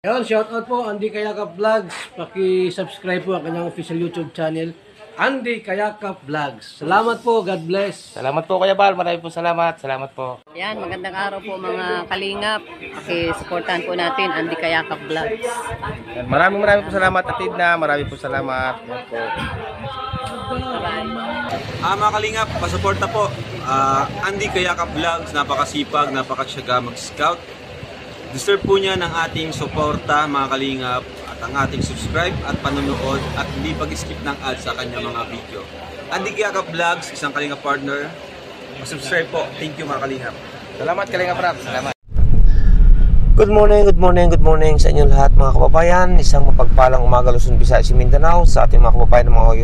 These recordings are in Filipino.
Ayun, shoutout po Andy Kayakap Vlogs. Paki-subscribe po ang kanyang official YouTube channel, Andy Kayakap Vlogs. Salamat po, God bless. Salamat po Kuya Bal, maraming po salamat. Salamat po. Yan, magandang araw po mga kalingap. Paki-supportahan po natin Andy Kayakap Vlogs. Maraming po salamat Atid na, maraming po salamat. Yan po. Mga kalingap, pasuporta po. Andy Kayakap Vlogs, napakasipag, napakasyaga mag-scout. Deserve po niya ng ating suporta mga kalingap at ang ating subscribe at panonood at hindi pag-skip ng ads sa kanya mga video. Andy Kayakap Vlogs, isang kalingap partner. Subscribe po. Thank you mga kalingap. Salamat Kalingap Rap, salamat. Good morning sa inyong lahat mga kababayan. Isang mapagpalang umaga Luzon, Visayas, Mindanao sa ating mga kababayan ng mga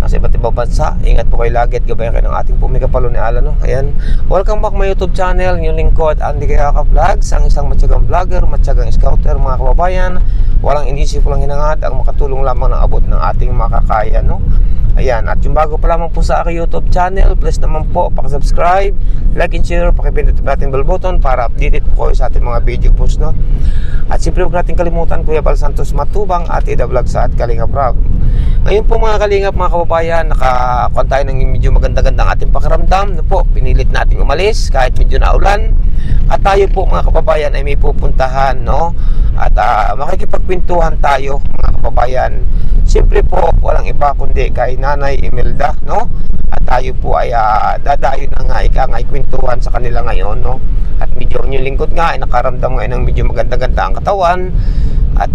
nasa iba't ibang bansa. Ingat po kayo lagi at gabayan kayo ng ating pumikapalo ni Alan. Ayan. Welcome back my YouTube channel, yung lingkod Andy Kayakap Vlogs, ang isang matyagang vlogger, matyagang scouter mga kababayan. Walang inisip, walang hinangad, ang makatulong lamang ng abot ng ating makakaya, no? Ayan, at yung bago pa lamang po sa aking YouTube channel, please naman po pakisubscribe, like and share, pakipindot natin bell button para updated po kayo sa ating mga video post, no? At siyempre huwag natin kalimutan Kuya Bal Santos Matubang at Ida Vlogs at Kalingap Rap. Ngayon po mga kalingap, mga kababayan, nakakuha tayo ng medyo maganda-gandang ating pakiramdam, no po, pinilit natin umalis kahit medyo naulan. At tayo po mga kababayan ay may pupuntahan, no? At makikipagpintuhan tayo mga kababayan. Siyempre po, walang iba kundi kay Nanay Imelda, no? At tayo po ay dadayo na nga ikangay kwentuhan sa kanila ngayon, no? At medyo yung lingkod nga ay nakaramdam ngayon ng medyo maganda-ganda ang katawan. At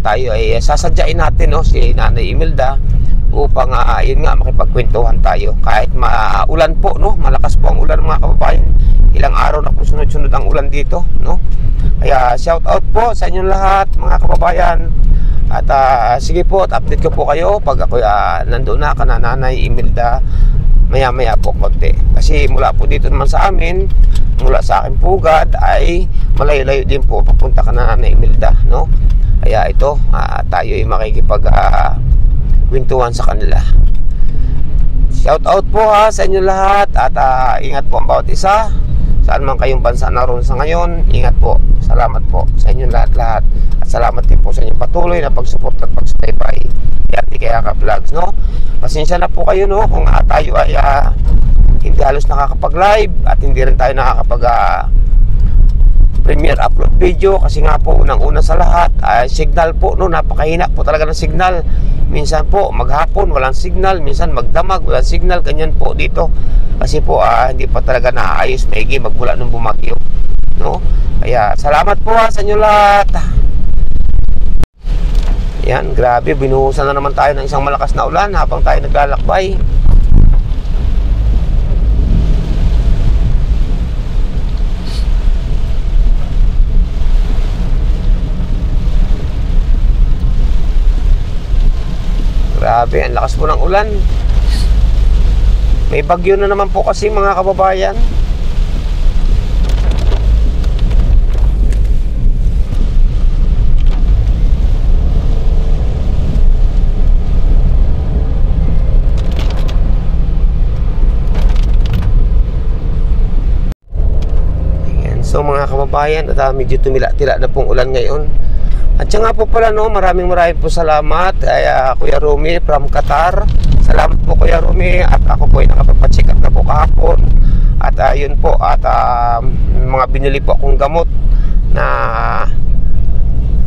tayo ay sasadyain natin, no, si Nanay Imelda upang yun nga makipagkwentuhan tayo kahit maulan po, no? Malakas po ang ulan mga kababayan. Ilang araw na po sunod-sunod ang ulan dito, no? Kaya shout out po sa inyong lahat mga kababayan. At sige po, at update ko po kayo pag ako nandoon na ka na Nanay Imelda maya-maya po konti. Kasi mula po dito naman sa amin, mula sa akin pugad ay malayo-layo din po papunta ka na Nanay Imelda, no? Kaya ito, tayo ay makikipag kwentuhan sa kanila. Shout out po sa inyo lahat at ingat po ang bawat isa. Saan man kayong bansa naroon sa ngayon, ingat po. Salamat po sa inyong lahat-lahat. At salamat din po sa inyong patuloy na pag-support at pag-subscribe kay Andy Kayakap Vlogs, no? Pasensya na po kayo, no? Kung tayo ay hindi halos nakakapag-live at hindi rin tayo nakakapag premiere upload video kasi nga po unang-una sa lahat signal po, no? Napakahina po talaga ng signal. Minsan po maghapon walang signal, minsan magdamag walang signal, ganyan po dito kasi po hindi pa talaga naayos maigi magmula nung bumagyo, no? Kaya salamat po sa inyo lahat. Yan, grabe, binuhusan na naman tayo ng isang malakas na ulan habang tayo naglalakbay. Grabe, ang lakas po ng ulan. May bagyo na naman po kasi mga kababayan. Ayan, so mga kababayan, at medyo tumila-tila na pong ulan ngayon. At siya nga po pala, no, maraming po salamat ay Kuya Rumi from Qatar. Salamat po Kuya Rumi. At ako po ay nakapagpa-check up na po kahapon. At yun po, at mga binili po akong gamot na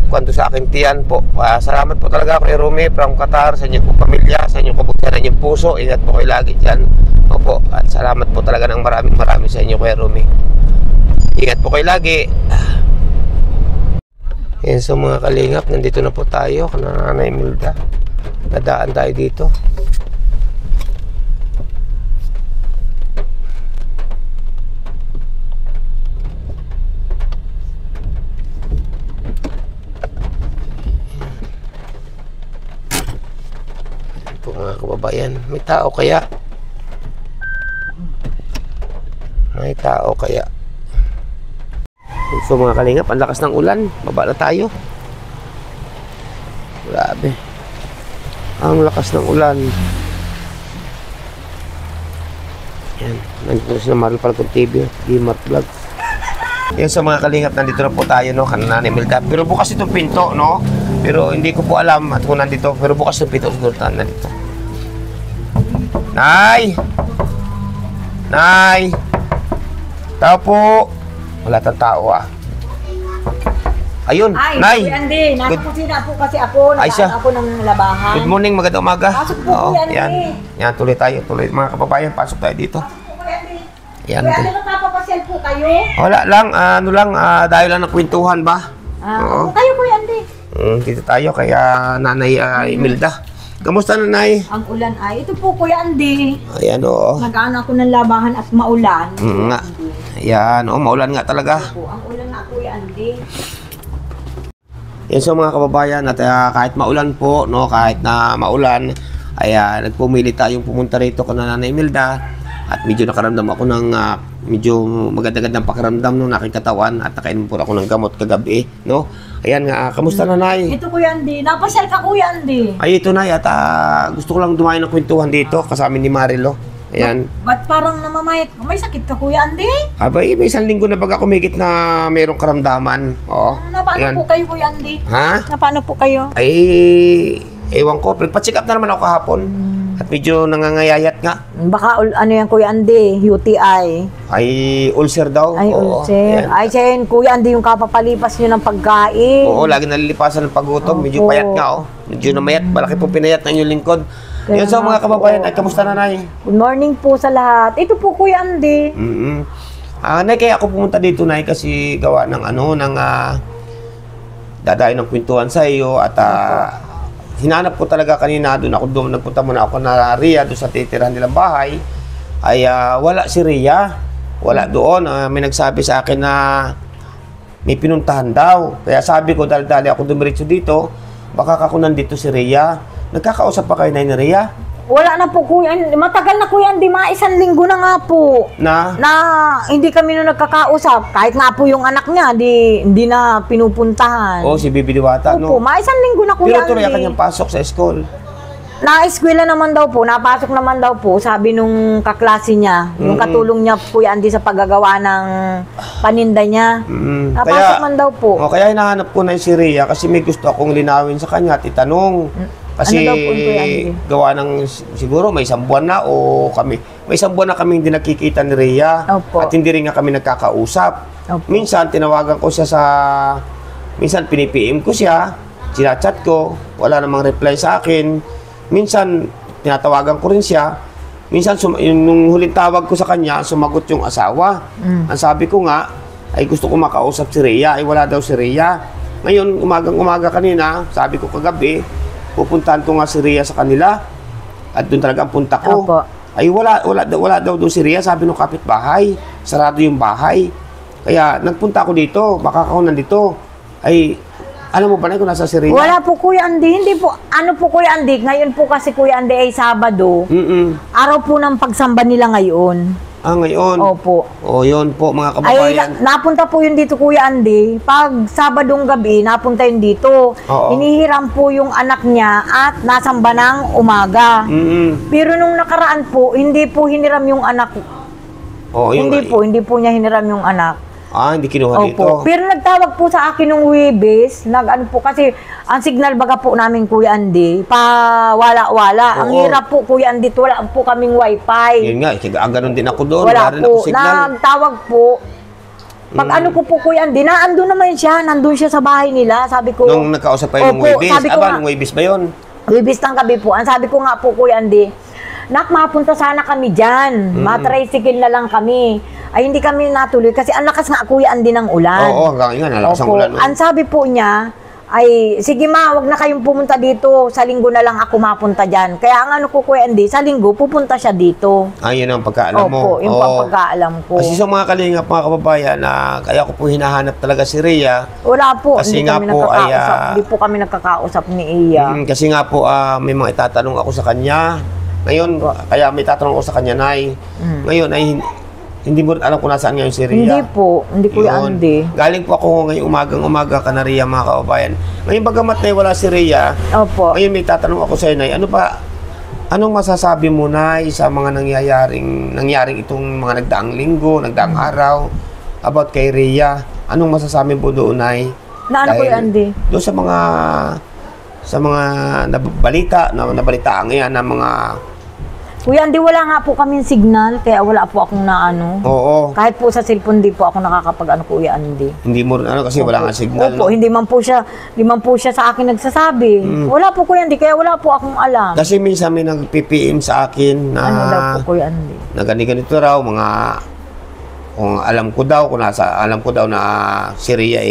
kwento sa aking tiyan po. Salamat po talaga Kuya Rumi from Qatar, sa inyong po pamilya, sa inyong kabutihan, sa inyong puso. Ingat po kayo lagi dyan. Opo, at salamat po talaga ng maraming sa inyo Kuya Rumi. Ingat po kayo lagi. Yan, so mga kalingap, nandito na po tayo kana Nanay Imelda. Nadaan tayo dito. Yan po mga kababayan. May tao kaya? May tao kaya? So mga kalingap, ang lakas ng ulan. Baba na tayo. Grabe, ang lakas ng ulan. Yan, nandito na Marl Falcon TV, Mark Vlogs. Yan sa mga kalingap, nandito na po tayo, no, kanina ni Imelda. Pero bukas itong pinto, no? Pero hindi ko po alam at kung nandito. Pero bukas itong pinto, siguro nandito. Nay! Nay! Tao po! Wala tang tao, ah. Ayun, Ay, Nay! Kuya Andy, nasa Good- kusina po kasi ako, Ay, siya. nagaan ako ng labahan. Good morning, magandang umaga. Pasok po, Kuya Andy. Yan. Yan, tuloy tayo. Tuloy, mga kababayan, pasok tayo dito. Kuya Andy, Yan. Kuya Andy, magpapapasyal po kayo? Wala lang, ano lang, dahil lang ng kwentuhan ba? Oo. Kayo, Kuya Andy. Dito tayo kaya Nanay Imelda. Kamusta, Nanay? Ang ulan ay, ito po, Kuya Andy. Ayan, oo. Nagaan ako ng labahan at maulan. Nga. Ayan, maulan nga talaga. Po, ang ulan na, Kuya Andy. Yan so mga kababayan, at kahit maulan po, no, kahit na maulan, ay nagpumili tayong pumunta rito kana Nanay Imelda. At medyo nakaramdam ako ng medyo maganda-gandang pakiramdam nung aking katawan at nakainom po ako ng gamot kagabi, no? Ayan nga, kamusta, Nanay? Ito, Kuya Andy. Napasyal ka, Kuya Andy. Ay, ito, Nay, at gusto ko lang dumayo ng kwentuhan dito kasama ni Marilo. Ayan. Ba't parang namamayat? May sakit ka, Kuya Andy? Abay, may isang linggo na baga kumigit na mayroong karamdaman. Oo. Paano Ayan. po kayo, Kuya Andy? Ha? Paano po kayo? Ay, ewan ko. Nagpa-check up na naman ako kahapon. At medyo nangangayayat nga. Baka, ano yan, Kuya Andy? UTI. Ay, ulcer daw. Ay, Oo. ulcer. Ayan. Ay, siya Kuya Andy, yung kapapalipas nyo ng pagkain. Oo, lagi nalilipasan ng pagutom. Medyo Opo. payat nga, oh. Medyo namayat. Malaki po pinayat ng inyong lingkod. Kaya Yan sa mga nga kababayan. po. Ay, kamusta, Nanay? Good morning po sa lahat. Ito po, Kuya Andy. Nay, kaya ako pumunta dito, Nay, kasi gawa ng dadayo ng kwentuhan sa iyo at hinanap ko talaga kanina doon nagpunta muna ako na Ria doon sa titirahan nilang bahay ay wala si Ria, wala doon. May nagsabi sa akin na may pinuntahan daw, kaya sabi ko dali ako dumiretso dito, baka ako nandito si Ria. Nagkakausap pa kayo na ni Ria? Wala na po, Kuya Andy. Matagal na, Kuya Andy. Mga 1 linggo na nga po. Na Hindi kami nung nagkakausap. Kahit nga po yung anak niya, hindi na pinupuntahan. si Bibi Diwata, Opo, no? mga 1 linggo na, Kuya Pero tuloy Andy. kanyang pasok sa school. Na-eskwela naman daw po, napasok naman daw po, sabi nung kaklase niya, yung katulong niya, Kuya Andy, sa paggagawa ng paninda niya. Napasok man daw po. Kaya hinahanap ko na si Ria kasi may gusto akong linawin sa kanya at itanong. Kasi Ano daw po, Kuya Andy? gawa ng siguro may 1 buwan na o kami. May 1 buwan na kaming hindi nakikita ni Ria. Opo. At hindi rin nga kami nagkakausap. Opo. Minsan tinawagan ko siya minsan pinipm ko siya, sinachat ko, wala namang reply sa akin. Minsan tinatawagan ko rin siya. Minsan nung huling tawag ko sa kanya, sumagot yung asawa. Ang sabi ko nga ay gusto ko makausap si Ria, ay wala daw si Ria. Ngayon umaga kanina, sabi ko kagabi, pupuntahan ko nga si Ria sa kanila at doon talaga ang punta ko. Opo. Ay wala daw doon si Ria, sabi ng kapitbahay, sarado yung bahay. Kaya nagpunta ako dito, baka ako nandito. Ay, alam mo ba na kung nasa si Ria? Wala po, Kuya Andy. Hindi po. Ano po, Kuya Andy? Ngayon po kasi, Kuya Andy, ay Sabado. Araw po ng pagsamba nila ngayon. Ngayon. Opo. O, yun po mga Ay, kababayan. napunta po yun dito, Kuya Andy. Pag Sabadong gabi, napunta yun dito. Oo. Inihiram po yung anak niya at nasamba ng umaga. Pero nung nakaraan po, hindi po hiniram yung anak. O, yun Hindi po niya hiniram yung anak. Hindi kinuha dito. Opo. Pero nagtawag po sa akin nung Webes, nag-ano po kasi, ang signal baga po namin, Kuya Andy, wala. Ang Oo. hirap po, Kuya Andy, wala po kaming wifi. Yun nga, ganun din ako doon. Wala rin po. ako signal. Nagtawag po. Pag ano ko po, Kuya Andy, nandun naman siya. Nandun siya sa bahay nila. Sabi ko, Nung nakausap pa yung Opo, Webis. sabi ko nga- Nung Webis ba yun? Webes ng gabi po. Ang sabi ko nga po, Kuya Andy, nak, mapunta sana kami dyan. Matricycle na lang kami. Ay, hindi kami natuloy kasi ang lakas nga, Kuya Andy, ng ulan. Oo, hanggang nga, nalakas ang Opo. ulan. No? Ang sabi po niya, ay, sige ma, wag na kayong pumunta dito. Sa linggo na lang ako mapunta dyan. Kaya ang ano ko, Kuya Andy, sa linggo, pupunta siya dito. Yun ang pagkaalam mo. Opo, yung Oo. pagkaalam ko. Kasi sa mga kalingap, mga kababayan, kaya ko po hinahanap talaga si Ria. Wala po, Kasi hindi nga kami po ay, nagkakausap. Hindi po kami nagkakausap ni Iya. Kasi nga po, may mga itatanong ako sa kanya. Ngayon, kaya may tatanong ako sa kanya, Nay. Ngayon, ay hindi mo alam kung nasaan ngayon si Ria. Hindi po, hindi Kuya Yun. Andy. Galing po ako ngayong umaga ka na Ria, mga kababayan. Ngayon, bagamat na wala si Ria, Opo. ngayon may tatanong ako sa iyo, Nay. Anong masasabi mo, Nay, sa mga nangyaring itong mga nagdaang linggo, nagdaang araw? about kay Rhea. Anong masasabi po doon, Nay? Na ano, Kuya Andy? Doon sa mga nabalitaan yan ng mga... Kuya Andy, wala nga po kaming signal, kaya wala po akong naano. Oo. Kahit po sa cellphone, di po ako nakakapag-ano, Kuya Andy. Hindi mo rin kasi wala nga signal. Opo, no? hindi man po siya sa akin nagsasabi. Wala po, Kuya Andy, kaya wala po akong alam. Kasi minsan may nag-PPM sa akin na... Ano daw po, Kuya Andy? Na ganito raw, mga... Kung alam ko daw na si Rhea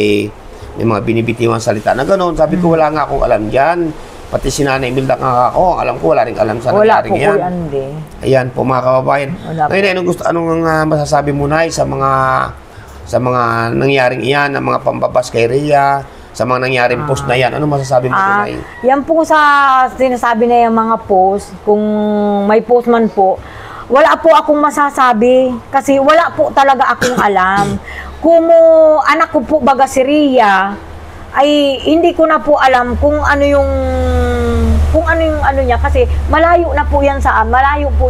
may mga binibitiwang salita na gano'n. Sabi ko, wala nga akong alam dyan. Pati si Nanay Imelda nga ako, alam ko, wala rin alam sa Wala nangyaring po, yan. Kuya Andy. Ayan po mga kababayan. Wala po. Ngayon, anong masasabi mo, Nay, sa mga nangyaring iyan, ng mga pambabas kay Rhea, sa mga nangyaring post na yan? Ano masasabi mo, Nay? Yan po sa sinasabi na yung mga post, kung may post man po, wala po akong masasabi kasi wala po talaga akong alam. Kung anak ko po baga si Rhea, ay hindi ko na po alam kung ano yung ano niya kasi malayo po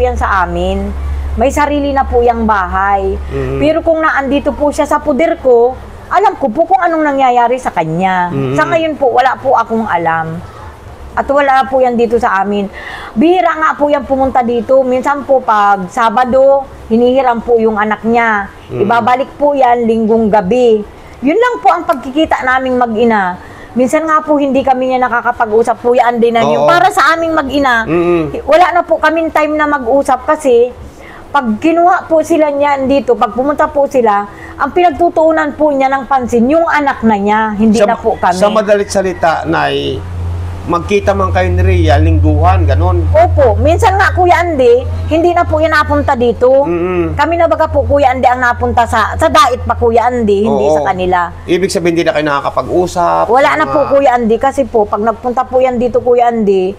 yan sa amin. May sarili na po yang bahay. Pero kung naandito po siya sa puder ko, alam ko po kung anong nangyayari sa kanya. Sa ngayon po, wala po akong alam. At wala po yan dito sa amin. Bihira nga po yan pumunta dito. Minsan po pag Sabado, hinihiram po yung anak niya. Ibabalik po yan linggong gabi. Yun lang po ang pagkikita naming mag-ina. Minsan nga po hindi kami niya nakakapag-usap po yan din na yung para sa aming mag-ina. Wala na po kaming time na mag-usap kasi pag kinuha po sila niyan dito, pag pumunta po sila, ang pinagtutuunan po niya ng pansin, yung anak na niya, hindi na po kami. Sa madalit salita, Nay, magkita man kayo ni Rhea, lingguhan, ganun. Opo, minsan nga Kuya Andy, hindi na po yan napunta dito. Kami na baga po Kuya Andy ang napunta sa dait pa Kuya Andy, hindi sa kanila. Ibig sabihin, hindi na kayo nakakapag-usap? Wala na po Kuya Andy kasi po, pag nagpunta po yan dito Kuya Andy,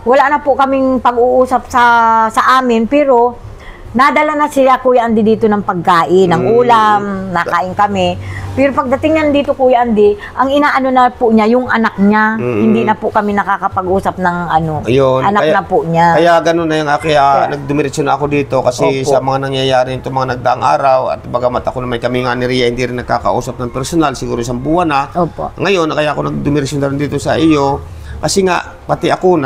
wala na po kaming pag-uusap sa amin, pero nadala na sila Kuya Andy dito ng pagkain, ng ulam, nakain kami. Pero pagdating yan dito Kuya Andy, ang inaano na po niya, yung anak niya, hindi na po kami nakakapag-usap ng anak na po niya. Kaya ganun na yung kaya nagdumiretso na ako dito kasi sa mga nangyayari itong mga nagdaang araw at bagamat ako naman kami nga ni Rhea hindi rin nakakausap ng personal, siguro isang buwan na. Opo. Ngayon, kaya ako nagdumiretso na rin dito sa iyo kasi nga, pati ako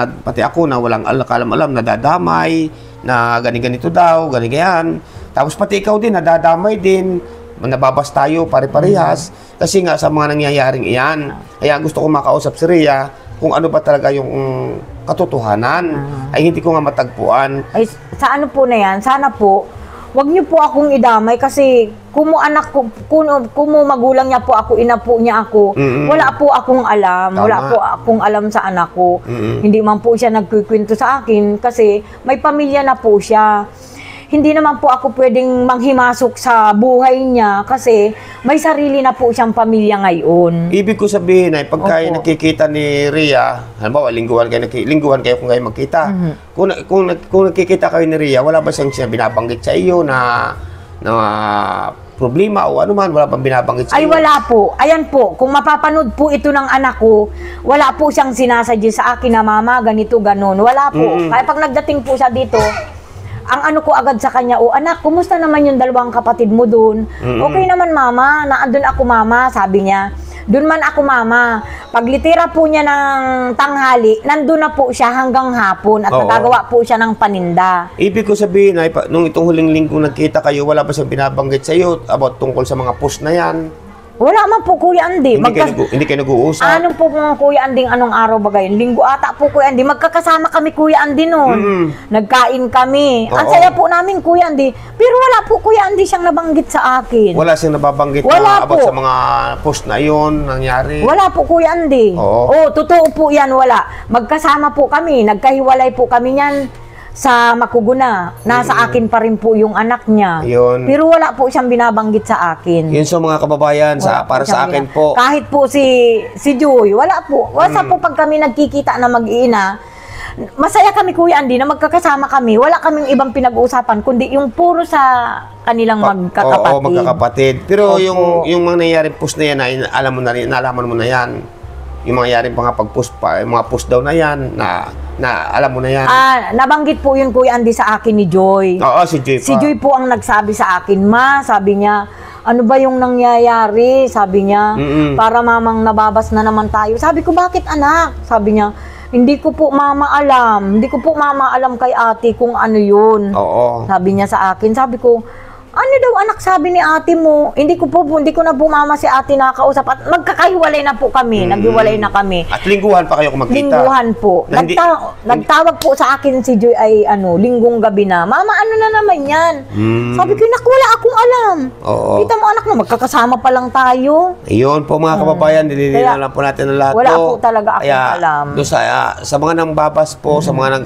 na walang alam nadadamay, na ganito daw, ganyan. Tapos pati ikaw din, nadadamay din, nababas tayo pare-parehas kasi nga sa mga nangyayaring iyan. Kaya gusto ko makausap si Rhea kung ano ba talaga yung katotohanan. Ay hindi ko nga matagpuan. Ay, sa ano po na yan, sana po, wag niyo po akong idamay kasi kung magulang niya po ako, ina po niya ako, wala po akong alam. Tama. Wala po akong alam sa anak ko. Hindi man po siya nagkukwento sa akin kasi may pamilya na po siya. Hindi naman po ako pwedeng manghimasok sa buhay niya kasi may sarili na po siyang pamilya ngayon. Ibig ko sabihin ay pagka Opo. nakikita ni Rhea, halimbawa lingguhan kayo kung kayo magkita. Kung nakikita kayo ni Rhea, wala ba siyang binabanggit sa iyo na problema o ano man, wala bang binabanggit sa iyo? Ay wala po. Ayan po, kung mapapanood po ito ng anak ko, wala po siyang sinasadya sa akin na mama, ganito, ganon. Wala po. Kaya pag nagdating po siya dito, ang ano ko agad sa kanya, anak, kumusta naman yung dalawang kapatid mo doon? Okay naman mama, naandun ako mama, sabi niya. Doon man ako mama. Paglitira po niya ng tanghali, nandun na po siya hanggang hapon at nagagawa po siya ng paninda. Ibig ko sabihin ay nung itong huling linggo nagkita kayo, wala ba siyang binabanggit sa iyo about tungkol sa mga post na yan? Wala man po Kuya Andy. Hindi kayo nag-uusap? Ano po mga Kuya Andy, anong araw ba gayon? Linggo ata po Kuya Andy. Magkakasama kami Kuya Andy noon. Nagkain kami. Ang saya po namin Kuya Andy. Pero wala po Kuya Andy siyang nabanggit sa akin. Wala siyang nababanggit Wala na about po. sa mga post na yon nangyari? Wala po Kuya Andy. Oo. Totoo po yan, wala. Magkasama po kami. Nagkahiwalay po kami niyan sa Makuguna. Nasa akin pa rin po yung anak niya. Yun. Pero wala po siyang binabanggit sa akin. Yun so mga kababayan, Wala para po sa siyang akin po. Kahit po si Joy, wala po. Wala po pag kami nagkikita na mag-iina, masaya kami Kuya Andy na magkakasama kami. Wala kaming ibang pinag-uusapan, kundi yung puro sa kanilang magkakapatid. Oo, magkakapatid. Pero Opo. yung mga nangyaring post na yan, alam mo na rin, nalaman mo na yan. Yung mga nangyaring pag-post pa, yung mga post daw na yan, na alam mo na yan. Nabanggit po yun Kuya Andy sa akin ni Joy. Oo, si Joy pa. Si Joy po ang nagsabi sa akin, ma, sabi niya, ano ba yung nangyayari? Sabi niya, para mamang nababas na naman tayo. Sabi ko, bakit anak? Sabi niya, hindi ko po mama alam. Hindi ko po mama alam kay ate kung ano yun. Oo. Sabi niya sa akin. Sabi ko, ano daw anak sabi ni ate mo? Hindi ko na po mama si ate nakausap. At magkakahiwalay na po kami. Naghiwalay na kami. At lingguhan pa kayo kumagkita? Lingguhan po. Na hindi- Nagtawag po sa akin si Joy ay linggong gabi na, mama ano na naman yan? Sabi ko, nak, wala akong alam. Oo. Kita mo anak na, magkakasama pa lang tayo. Ayun po mga kababayan, nililinaw Kaya, lang po natin ang lahat. wala to. po talaga akong Kaya, alam. doon sa mga nangbabas po, sa mga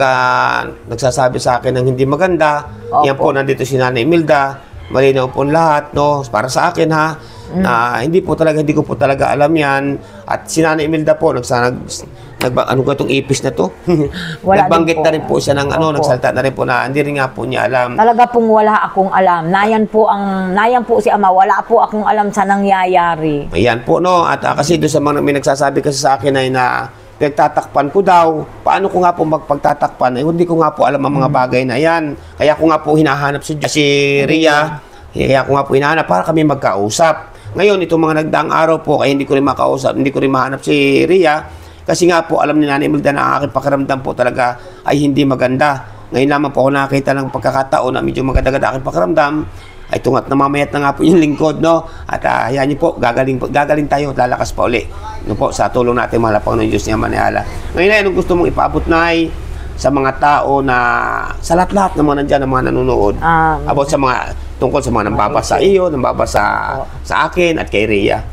nagsasabi sa akin ng hindi maganda, yan po, nandito si Nanay Imelda, malinaw po lahat, no? Para sa akin ha, na hindi ko po talaga alam yan. At si Nanay Imelda po, ano ko itong ipis na to? Wala Nagbanggit din po. na rin po siya ng Opo. nagsalta na rin po na hindi rin nga po niya alam. Talaga pong wala akong alam. Nayan po si ama, wala po akong alam sa nangyayari. Ayan po, no? At kasi doon sa mga may nagsasabi kasi sa akin ay na pinagtatakpan ko daw. Paano ko nga po magpagtatakpan? Hindi ko nga po alam ang mga bagay na yan. Kaya ko nga po hinahanap si Ria. Kaya ko nga po hinahanap para kami magkausap. Ngayon, itong mga nagdaang araw po, kaya hindi ko rin makausap, hindi ko rin mahanap si Ria. Kasi nga po, alam ni Nanay Imelda na ang aking pakiramdam po talaga ay hindi maganda. Ngayon naman po ako nakakita ng pagkakataon na medyo maganda-ganda aking pakiramdam. Ay tungat na mamayat na nga po yung lingkod, no? At hayaan niyo po, gagaling tayo, lalakas pa uli. No po, sa tulong natin, malapang ng Diyos niya manihala. Ngayon ay, anong gusto mong ipaabot, Nay, sa mga tao na, sa lahat-lahat ng mga nandyan, ng mga nanonood, about sa mga, tungkol sa mga nambabasa sa iyo, nambabasa sa akin, at kay Ria.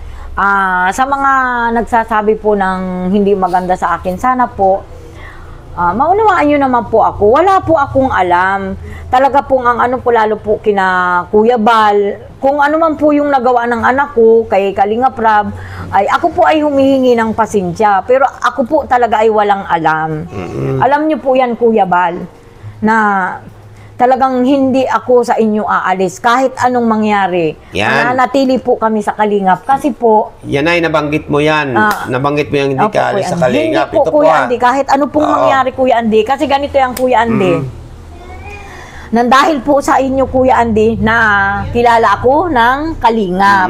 Sa mga nagsasabi po ng hindi maganda sa akin, sana po, maunawaan nyo naman po ako. Wala po akong alam. Talaga pong ang ano po, lalo po kina Kuya Bal, kung ano man po yung nagawa ng anak ko kay Kalinga Prab, ay ako po ay humihingi ng pasensya. Pero ako po talaga ay walang alam. Alam nyo po yan, Kuya Bal, na talagang hindi ako sa inyo aalis kahit anong mangyari. Yan. Nanatili po kami sa Kalingap kasi po Yan ay, nabanggit mo yan. Nabanggit mo yung hindi opo, ka alis sa Kuya Andy. Kalingap. Hindi po, Ito Kuya Andy, kahit ano pong mangyari, Kuya Andy, kasi ganito yung Kuya Andy. Nang dahil po sa inyo, Kuya Andy, na kilala ako ng Kalingap.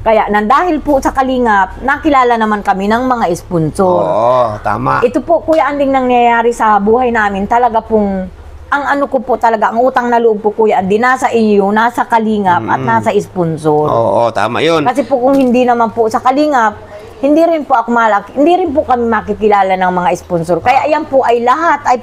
Kaya, nang dahil po sa Kalingap, nakilala naman kami ng mga sponsor. Oo, tama. Ito po, Kuya Andy, nangyayari sa buhay namin, talaga pong ang ano ko po talaga, ang utang na loob po, Kuya Andy, nasa inyo, nasa Kalingap at nasa sponsor. Oo, tama yun. Kasi po kung hindi naman po sa Kalingap, hindi rin po ako hindi rin po kami makikilala ng mga sponsor. Kaya ayan po ay lahat ay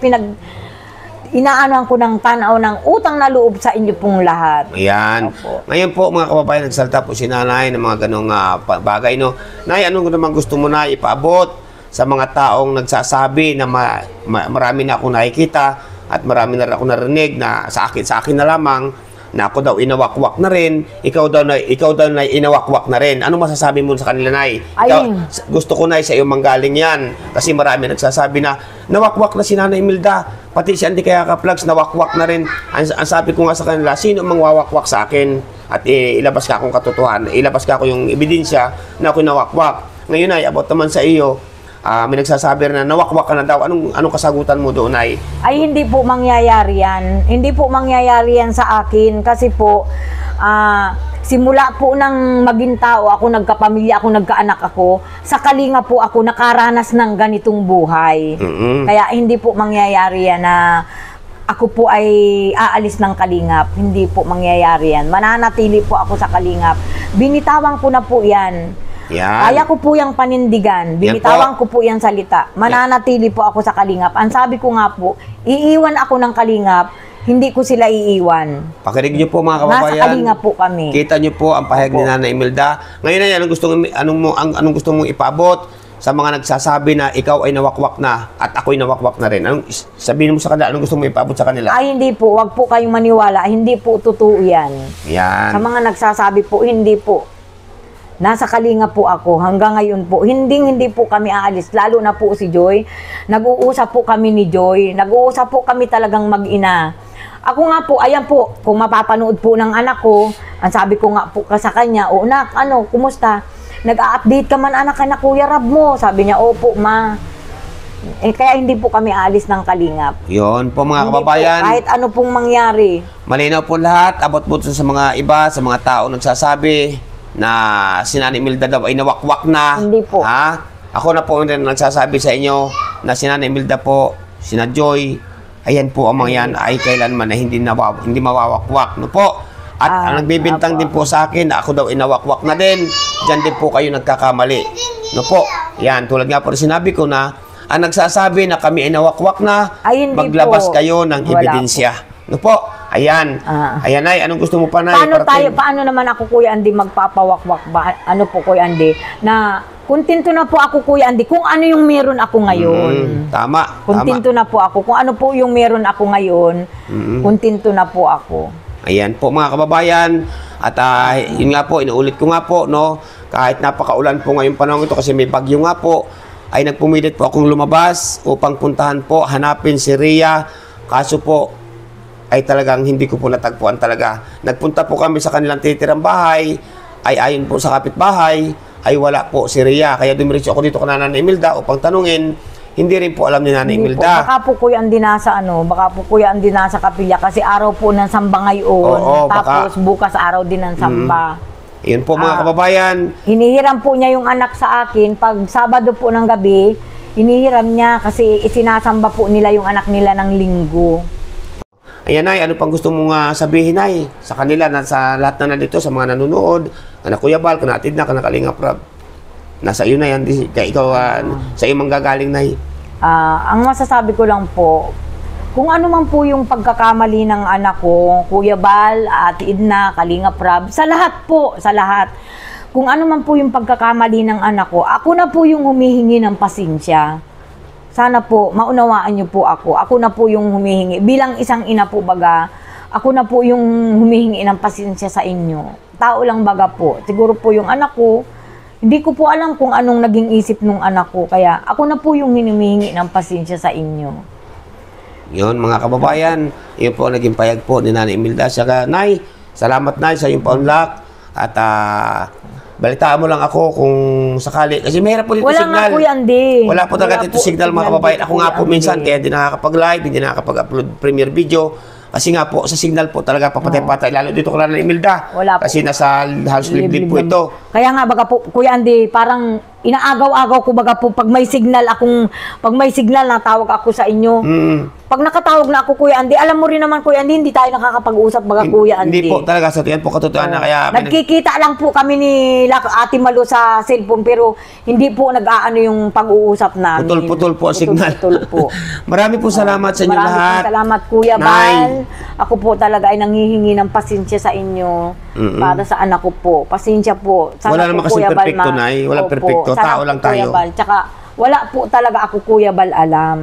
inaanoan ko ng tanaw ng utang na loob sa inyo pong lahat. Ayan. Ngayon po, mga kababayan, nagsalta po si Nanay ng mga ganong bagay, no? Nay, anong naman gusto mo na ipaabot sa mga taong nagsasabi na marami na akong nakikita at marami na ako narinig na sa akin na lamang na ako daw inawakwak na rin, ikaw daw na inawakwak na rin. Ano masasabi mo sa kanila, Nay? Gusto ko, Nay, sa iyo manggaling yan. Kasi marami nagsasabi na nawakwak na si Nanay Imelda, pati si Andy Kayakap Vlogs nawakwak na rin. Ang sabi ko nga sa kanila, sino mangwawakwak sa akin? At ilabas ka akong katotohanan, ilabas ka ako yung ebidensya na ako nawakwak. Ngayon, Nay, about naman sa iyo, may nagsasabi na nawakwak ka na daw. Anong kasagutan mo doon, Nay? Ay, hindi po mangyayari yan. Hindi po mangyayari yan sa akin. Kasi po, simula po nang maging tao, ako nagkapamilya, ako nagkaanak ako, sa Kalinga po ako nakaranas ng ganitong buhay. Kaya hindi po mangyayari yan na ako po ay aalis ng Kalingap. Hindi po mangyayari yan. Mananatili po ako sa Kalingap. Binitawan ko na po yan. Yan. Kaya ko po yung panindigan. Binitawan ko po yung salita. Mananatili po ako sa Kalingap. Ang sabi ko nga po, iiwan ako ng Kalingap, hindi ko sila iiwan. Pakinig niyo po, mga kababayan. Nasa Kalingap po kami. Kita niyo po ang pahayag ni Nanay Imelda. Ngayon ay, anong gusto mong ipaabot sa mga nagsasabi na ikaw ay nawakwak na at ako'y nawakwak na rin? Sabihin mo sa kanila, anong gusto mong ipaabot sa kanila? Ay, hindi po. Wag po kayong maniwala. Hindi po totoo yan. Yan. Sa mga nagsasabi po, hindi po. Nasa Kalinga po ako. Hanggang ngayon po, hindi po kami aalis. Lalo na po si Joy. Nag-uusap po kami ni Joy. Nag-uusap po kami talagang mag-ina. Ako nga po, ayan po, kung mapapanood po ng anak ko, ang sabi ko nga po sa kanya, o nak, kumusta? Nag-a-update ka man anak ka na Kuya Rab mo. Sabi niya, opo ma. Kaya hindi po kami alis ng Kalingap. Yun po mga Hindi kababayan. po, kahit ano pong mangyari. Malinaw po lahat, abot po sa mga iba, sa mga tao nagsasabi na si Nanay Imelda daw ay nawakwak na. Hindi po. Ha? Ako na po rin nagsasabi sa inyo na si Nanay Imelda po, si na Joy, ayan po ang mga yan ay kailanman na hindi mawawakwak. No po? At ang nagbibintang din po sa akin na ako daw inawakwak na din, dyan din po kayo nagkakamali. No po? Yan, tulad nga po rin sinabi ko na ang nagsasabi na kami ay nawakwak na, Ay, hindi maglabas po. kayo ng Wala ebidensya. No po? Ayan. Ayan, Nay. Anong gusto mo pa, Nay? Paano naman ako, Kuya Andy, magpapawakwak ba? Ano po, Kuya Andy? Na kontento na po ako, Kuya Andy, kung ano yung meron ako ngayon. Tama. Kontento na po ako. Kung ano po yung meron ako ngayon, kontento na po ako. Ayan po mga kababayan. At yun nga po, inuulit ko nga po, no? Kahit napakaulan po ngayong panahon ito kasi may bagyo nga po, ay nagpumilit po akong lumabas upang puntahan po, hanapin si Rhea. Kaso po, ay talagang hindi ko po natagpuan talaga. Nagpunta po kami sa kanilang titirang bahay, ay ayon po sa kapitbahay, ay wala po si Rhea. Kaya dumiretso ako dito kay Nanay Imelda upang tanungin. Hindi rin po alam ni Nanay Hindi po. Imelda. Baka po, Kuya Andy, baka po, Kuya Andy, nasa kapilya kasi araw po ng samba ngayon. Oo, Tapos bukas araw din ng samba. Yun po mga kababayan. Hinihiram po niya yung anak sa akin. Pag Sabado po ng gabi, hinihiram niya kasi isinasamba po nila yung anak nila ng linggo. Ayan, Nay, ano pang gusto mong sabihin, Nay? Sa kanila, sa lahat na nandito, sa mga nanonood, kana Kuya Bal, kana Atid na, kana Kalingap Rab. Nasa iyo na yan, kaya ikaw, sa iyo manggagaling, Nay. Ang masasabi ko lang po, kung ano man po yung pagkakamali ng anak ko, Kuya Bal, Ate Edna, Kalingap Rab, sa lahat po, sa lahat. Kung ano man po yung pagkakamali ng anak ko, ako na po yung humihingi ng pasensya. Sana po, maunawaan niyo po ako. Ako na po yung humihingi. Bilang isang ina po baga, ako na po yung humihingi ng pasensya sa inyo. Tao lang baga po. Siguro po yung anak ko, hindi ko po alam kung anong naging isip nung anak ko. Kaya ako na po yung hinihingi ng pasensya sa inyo. Yun, mga kababayan, yun po naging payag po ni Nanay Imelda. Saka, Nay, salamat, Nay, sa iyong paunlak. At balitaan mo lang ako kung sakali. Kasi mahirap po dito Wala signal. nga po yan, di. Wala po talaga dito signal, mga kababayan. Ako nga po Kuya minsan, Andy. kaya hindi nakakapag-live, hindi nakakapag-upload premiere video. Kasi nga po, sa signal po talaga papatay-patay. Lalo dito ko na Imelda. Wala po. Kasi nasa halos liblib po ito. Kaya nga baga po, Kuya Andy, parang inaagaw-agaw ko baga po pag may signal na tawag ako sa inyo. Pag nakatawag na ako, Kuya Andy, alam mo rin naman, Kuya Andy, hindi tayo nakakapag-usap baga, Kuya Andy. Hindi po talaga. So, yan po katotohanan na kaya... Nagkikita lang po kami ni Ate Malu sa cellphone, pero hindi po nag-aano yung pag-uusap namin. Putol-putol po ang signal. Putol po. Marami po salamat sa inyo lahat. Maraming salamat, Kuya Nay. Bal. Ako po talaga ay nanghihingi ng pasensya sa inyo para sa anak ko po. Pasensya po. Wala naman kasi Kuya Bal, perfecto, Nay. Walang Opo. perfecto. Sana Tao po, lang Kuya tayo. Bal. Tsaka wala po talaga ako, Kuya Bal, alam.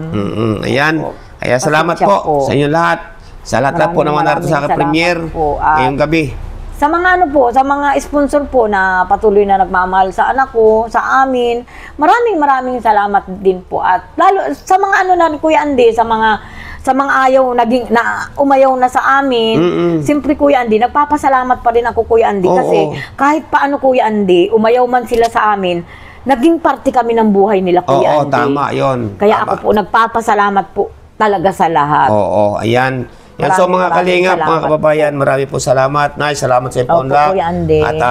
Ayan. Kaya salamat Pasensya po po. sa inyo lahat. Sa lahat po naman narito sa maraming premiere salamat po. ngayong gabi. Sa mga sa mga sponsor po na patuloy na nagmamahal sa anak ko, sa amin, maraming salamat din po. At lalo sa mga na Kuya Andy, sa mga ayaw na umayaw na sa amin, siyempre Kuya Andy, nagpapasalamat pa rin ako, Kuya Andy, kasi kahit paano, Kuya Andy, umayaw man sila sa amin, naging parte kami ng buhay nila, Kuya Oo, Andy. tama yon. Kaya ako po nagpapasalamat po talaga sa lahat. Oo, ayan. Yan, so mga kalingap, mga salamat. kababayan, marami po salamat. Nay, salamat sa Opo, Paunlak. Kuya Andy. At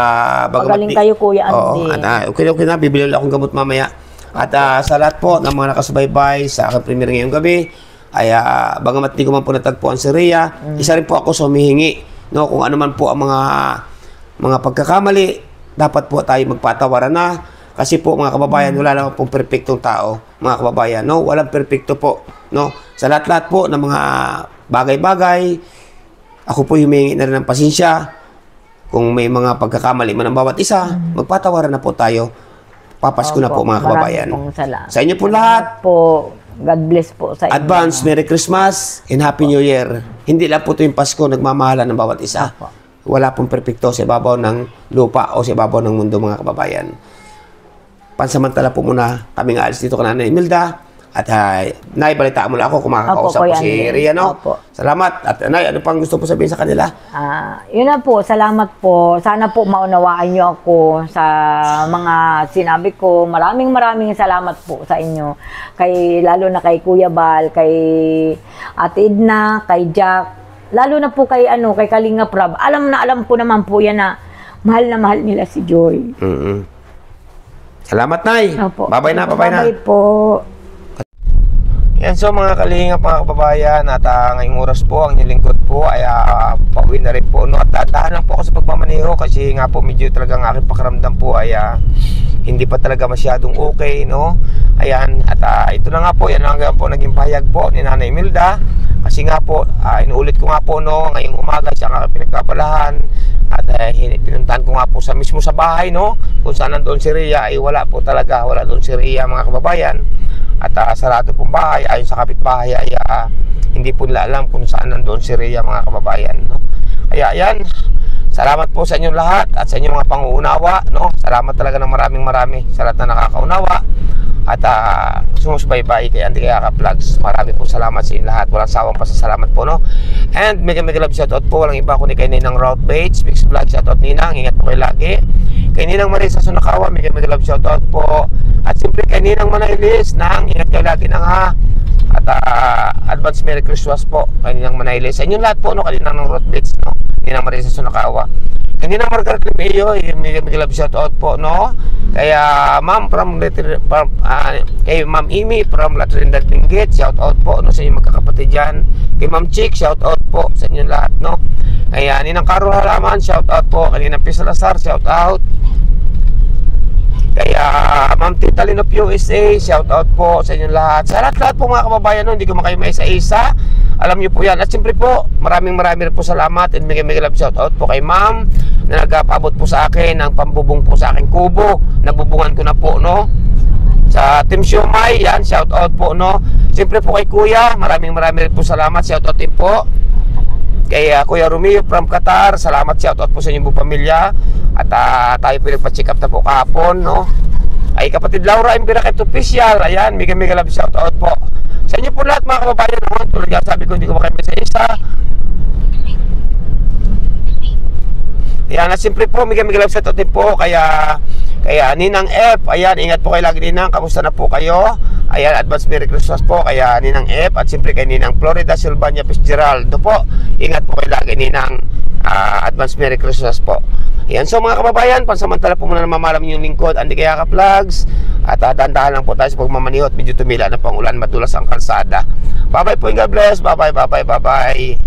Magaling kayo, Kuya Andy. Oo, at okay na, bibili ulit akong gamot mamaya. At sa lahat po ng mga nakasubaybay sa aking premiere ngayong gabi, ay bagamat di ko man po natagpuan si Rhea, isa rin po ako sa humihingi, no, kung ano man po ang mga pagkakamali, dapat po tayo magpatawaran na. Kasi po mga kababayan, wala naman pong perfectong tao, mga kababayan, no? Walang perfecto po, no? Sa lahat-lahat po ng mga bagay-bagay, ako po humingi na rin ng pasensya. Kung may mga pagkakamali man ang bawat isa, magpatawaran na po tayo. Papasko na po mga kababayan. Maraming pong salamat. Sa inyo po lahat, po, God bless po sa inyo. advance Merry Christmas and Happy New Year. Hindi lang po ito yung Pasko, nagmamahalan ng bawat isa. Wala pong perfecto sa ibabaw ng lupa o sa ibabaw ng mundo, mga kababayan. Pansamantala po muna kaming aalis dito kay Nanay Imelda. At Nay, balita mo lang ako kung makakausap Opo, ko si Kuya Andy. Ria, no? Opo. Salamat. At Nay, ano pang gusto po sabihin sa kanila? Yun na po, salamat po. Sana po maunawaan nyo ako sa mga sinabi ko. Maraming salamat po sa inyo. Lalo na kay Kuya Bal, kay Ate Edna, kay Jack. Lalo na po kay Kalinga Prab. Alam ko naman po yan na mahal nila si Joy. Salamat, Nay. Opo. Bye-bye na. Bye-bye po. Yan, so mga kalingap, mga kababayan, at ngayong oras po, ang nilingkod po ay pauwi na rin po, no? At dahan lang po ako sa pagmamaneho kasi nga po medyo talagang aking pakiramdam po ay hindi pa talaga masyadong okay, no? Ayan, at ito na nga po, yan lang po naging pahayag po ni Nanay Imelda kasi nga po, inuulit ko nga po, no, ngayong umaga siya nga pinagpapalahan at pinuntahan ko nga po mismo sa bahay, no, kung saan nandoon si Ria ay wala doon si Ria, mga kababayan. At sarado pong bahay, ayon sa kapitbahay ay hindi po nila alam kung saan nandoon si Ria, mga kababayan, no? Kaya yan, salamat po sa inyong lahat at sa inyong mga panguunawa, no? Salamat talaga ng marami sa lahat na nakakaunawa at sumusubaybay kay Andy Kayakap Vlogs. Marami po salamat sa inyong lahat, walang sawang pasasalamat po, no? And mega love shoutout po, walang iba kundi kay Ninang Route Page, Mix Vlog, shoutout Ninang, ingat po kayo lagi. Kay Ninang Marisa Sunakawa, mega love shoutout po. At siyempre kay Ninang Manailis, ingat kayo lagi nang at advance Merry Christmas po kay Ninang Manailis. Sa inyong lahat po, no, kay Ninang Route Page, no, Ninang Marisa Sunakawa. Kay Ninang Margaret Limeo, mega love shoutout po, no. Kaya Ma'am kay Ma'am Imi from La Trinidad Benguet, shoutout po, no, sa inyong magkakapatid dyan. Kay Ma'am Chick, shoutout po sa inyong lahat, no. Kaya Ninang Carol Halaman, shoutout po. Kay Ninang Pisalazar, shoutout. Kaya Ma'am Tita Lynn of USA, shoutout po sa inyong lahat. Sa lahat po mga kababayan, no, hindi ko makayo maisa-isa. Alam niyo po yan. At siyempre po, maraming rin po salamat and mega love shoutout po kay Ma'am na nagpaabot po sa akin ng pambubong po sa aking kubo. Nabubungan ko na po, no. Sa Team Siomay, yan, shoutout po, no. Siyempre po kay Kuya, maraming rin po salamat. Shoutout din po kay Kuya Romeo from Qatar, salamat, shoutout po sa inyong buong pamilya. At tayo po nagpa-check up na po kahapon, no. Ay kapatid Laura Imbirakit Official, ayan, mega love shoutout po sa inyo po lahat, mga kababayan, no? Tulad nga sabi ko, hindi ko makayo sa isa. Ayan, at siyempre po, mega love shoutout din po kaya Ninang F, ayan, ingat po kayo lagi Ninang, kamusta na po kayo? Ayan, advance Merry Christmas po kaya Ninang F at siyempre kay Ninang Florida Silvania Fitzgerald po, ingat po kayo lagi Ninang, advance Merry Christmas po. Ayan, so mga kababayan, pansamantala po muna na mamalam yung lingkod Andy Kayakap Vlogs at dahan-dahan lang po tayo sa pagmamaniho at medyo tumila na pang ulan, madulas ang kalsada. Bye bye po, God bless, bye bye.